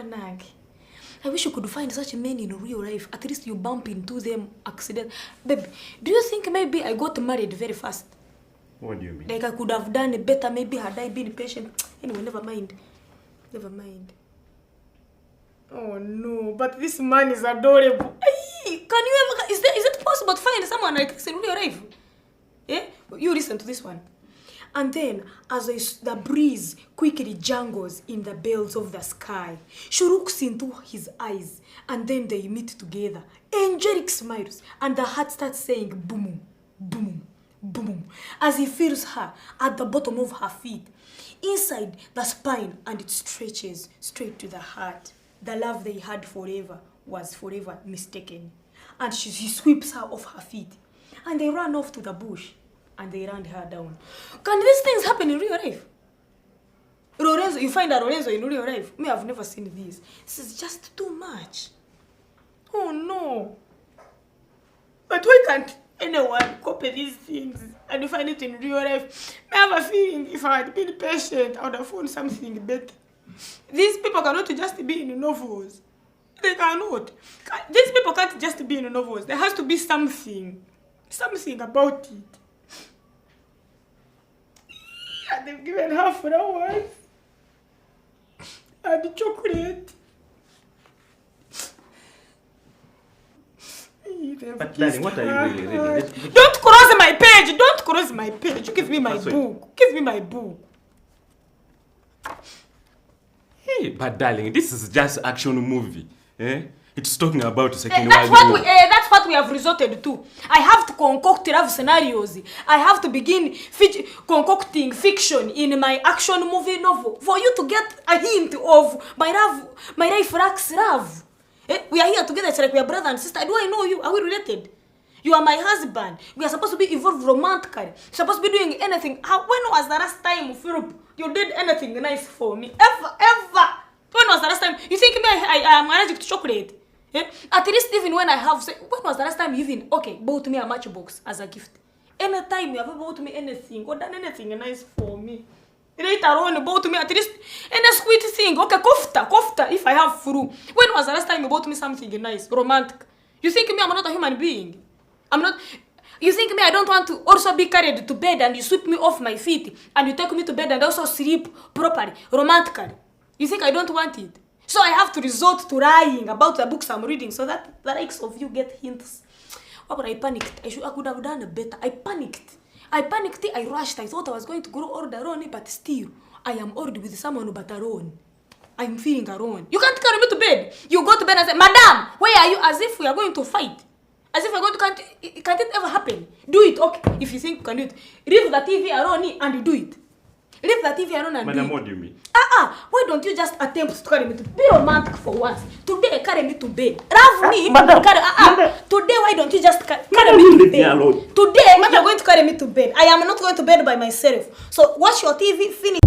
Nag. I wish you could find such men in real life. At least you bump into them accident. Baby, do you think maybe I got married very fast? What do you mean? Like I could have done it better maybe had I been patient. Anyway, never mind. Never mind. Oh no, but this man is adorable. Can you ever, is it possible to find someone like this in real life? Yeah? You listen to this one. And then, as the breeze quickly jangles in the bells of the sky, she looks into his eyes, and then they meet together. Angelic smiles, and the heart starts saying boom, boom, boom, as he feels her at the bottom of her feet, inside the spine, and it stretches straight to the heart. The love they had forever was forever mistaken. And he sweeps her off her feet, and they run off to the bush. And they ran her down. Can these things happen in real life? Lorenzo, you find a Lorenzo in real life? Me, I've never seen this. This is just too much. Oh no. But why can't anyone copy these things and you find it in real life? I have a feeling if I had been patient, I would have found something better. These people cannot just be in novels. They cannot. These people can't just be in novels. There has to be something. Something about it. And they've given her flowers and chocolate. But darling, what are you really reading? Don't cross my page! Don't cross my page! Give me my book. Give me my book. Hey, but darling, this is just action movie. Eh? It's talking about second that's what we have resorted to. I have to concoct love scenarios. I have to begin concocting fiction in my action movie novel for you to get a hint of my life lacks love. We are here together, it's like we are brother and sister. Do I know you? Are we related? You are my husband. We are supposed to be involved romantically. You're supposed to be doing anything. When was the last time, Philip, you did anything nice for me? Ever. When was the last time? You think me I am allergic to chocolate? Yeah? At least even when I have, when was the last time you even, bought me a matchbox as a gift? Anytime you ever bought me anything or done anything nice for me. Later on, you bought me at least any sweet thing. Okay, kofta, if I have flu. When was the last time you bought me something nice, romantic? You think me I'm not a human being? I'm not. You think me I don't want to also be carried to bed and you sweep me off my feet and you take me to bed and also sleep properly, romantically? You think I don't want it? So I have to resort to lying about the books I'm reading so that the likes of you get hints. Oh, but I panicked. I could have done better. I panicked. I rushed. I thought I was going to grow old alone, but still, I am old with someone but alone. I'm feeling alone. You can't carry me to bed. You go to bed and say, Madam, where are you? As if we are going to fight. As if we're going to, can't it ever happen? Do it, okay. If you think you can do it. Leave the TV alone and you do it. Leave the TV alone and Madam, what do you mean? Why don't you just attempt to carry me to be romantic for once? Today, carry me to bed. Love me. Madam, Today, why don't you just carry me to bed? Today, you're going to carry me to bed. I am not going to bed by myself. So watch your TV, finish.